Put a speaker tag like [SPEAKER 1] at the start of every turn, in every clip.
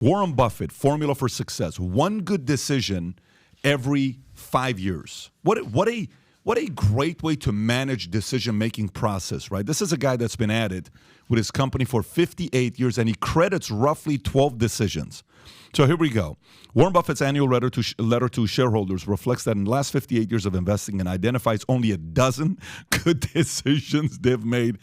[SPEAKER 1] Warren Buffett, formula for success. One good decision every 5 years. What a great way to manage decision-making process, right? This is a guy that's been at it with his company for 58 years, and he credits roughly 12 decisions. So here we go. Warren Buffett's annual letter to shareholders reflects that in the last 58 years of investing and identifies only a dozen good decisions they've made,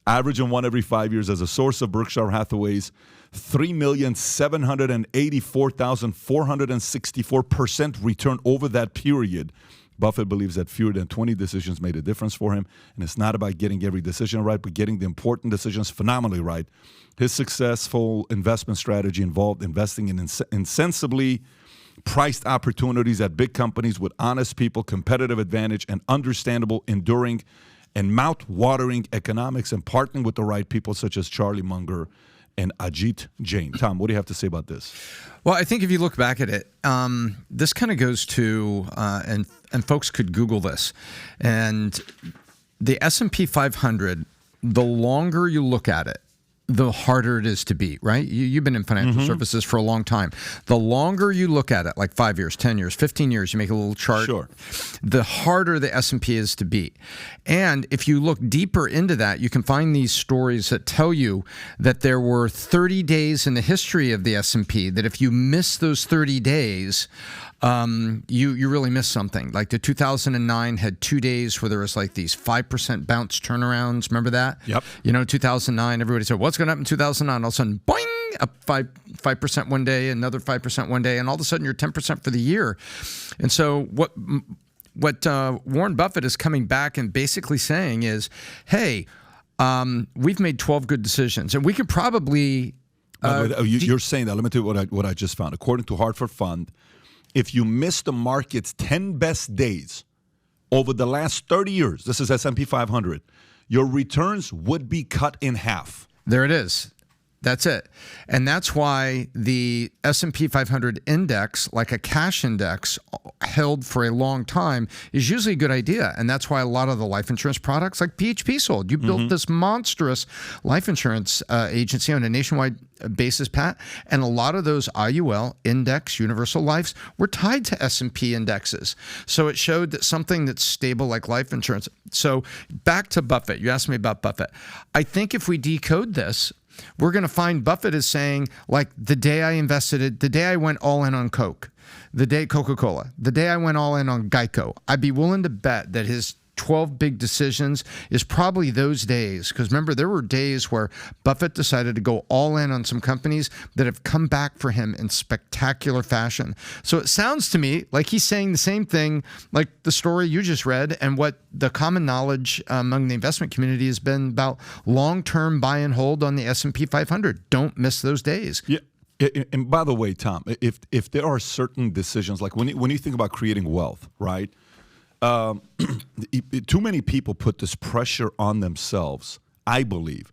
[SPEAKER 1] averaging one every 5 years as a source of Berkshire Hathaway's 3,784,464% return over that period. Buffett believes that fewer than 20 decisions made a difference for him, and it's not about getting every decision right, but getting the important decisions phenomenally right. His successful investment strategy involved investing in insensibly priced opportunities at big companies with honest people, competitive advantage, and understandable, enduring, and mouth-watering economics, and partnering with the right people such as Charlie Munger and Ajit Jain. Tom, what do you have to say about this?
[SPEAKER 2] Well, I think if you look back at it, this kind of goes to, and folks could Google this, and the S&P 500, the longer you look at it, the harder it is to beat, right? You've been in financial services for a long time. The longer you look at it, like 5 years, 10 years, 15 years, you make a little chart,
[SPEAKER 1] sure,
[SPEAKER 2] the harder the S&P is to beat. And if you look deeper into that, you can find these stories that tell you that there were 30 days in the history of the S&P that if you miss those 30 days, you really missed something. Like the 2009 had 2 days where there was like these 5% bounce turnarounds. Remember that?
[SPEAKER 1] Yep.
[SPEAKER 2] 2009, everybody said, what's going to happen in 2009? All of a sudden, boing, up 5% one day, another 5% one day, and all of a sudden you're 10% for the year. And so what Warren Buffett is coming back and basically saying is, hey, we've made 12 good decisions, and we could probably...
[SPEAKER 1] you're saying that. Let me tell you what I just found. According to Hartford Fund, if you miss the market's 10 best days over the last 30 years, this is S&P 500, your returns would be cut in half.
[SPEAKER 2] There it is. That's it. And that's why the S&P 500 index, like a cash index held for a long time, is usually a good idea. And that's why a lot of the life insurance products like PHP sold. You built this monstrous life insurance agency on a nationwide basis, Pat, and a lot of those IUL index universal lives were tied to S&P indexes. So it showed that something that's stable like life insurance. So back to Buffett. You asked me about Buffett. I think if we decode this, we're going to find Buffett is saying, like, the day I invested, the day I went all in on Coke, the day Coca-Cola, the day I went all in on Geico, I'd be willing to bet that his 12 big decisions is probably those days. Because remember, there were days where Buffett decided to go all in on some companies that have come back for him in spectacular fashion. So it sounds to me like he's saying the same thing, like the story you just read, and what the common knowledge among the investment community has been about long-term buy and hold on the S&P 500. Don't miss those days.
[SPEAKER 1] Yeah. And by the way, Tom, if there are certain decisions, like when you think about creating wealth, right? Too many people put this pressure on themselves, I believe,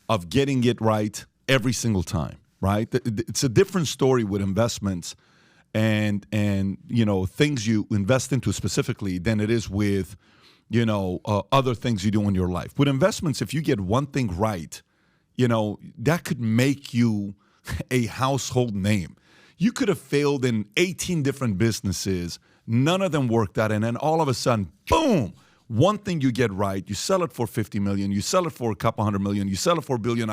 [SPEAKER 1] of getting it right every single time, right? It's a different story with investments and things you invest into specifically than it is with, other things you do in your life. With investments, if you get one thing right, that could make you a household name. You could have failed in 18 different businesses. None of them worked out, and then all of a sudden, boom, one thing you get right, you sell it for $50 million, you sell it for a couple $100 million, you sell it for $1 billion.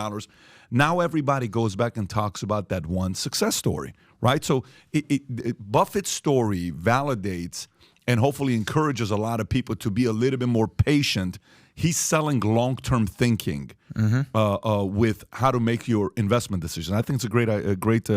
[SPEAKER 1] Now everybody goes back and talks about that one success story, right? So Buffett's story validates and hopefully encourages a lot of people to be a little bit more patient. He's selling long-term thinking with how to make your investment decisions. I think it's a great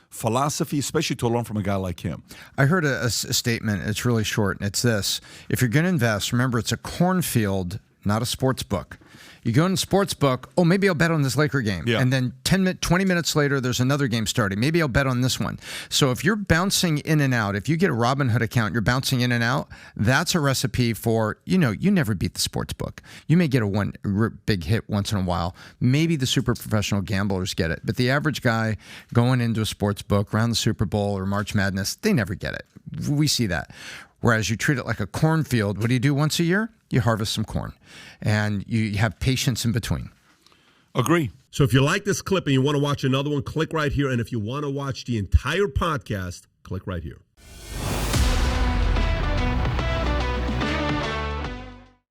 [SPEAKER 1] philosophy, especially to learn from a guy like him.
[SPEAKER 2] I heard a statement. It's really short, and it's this. If you're going to invest, remember, it's a cornfield, not a sports book. You go in the sports book, oh, maybe I'll bet on this Laker game. Yeah. And then 20 minutes later, there's another game starting. Maybe I'll bet on this one. So if you're bouncing in and out, if you get a Robinhood account, you're bouncing in and out, that's a recipe for, you never beat the sports book. You may get a one big hit once in a while. Maybe the super professional gamblers get it. But the average guy going into a sports book around the Super Bowl or March Madness, they never get it. We see that. Whereas you treat it like a cornfield. What do you do once a year? You harvest some corn, and you have patience in between.
[SPEAKER 1] Agree.
[SPEAKER 3] So if you like this clip and you want to watch another one, click right here. And if you want to watch the entire podcast, click right here.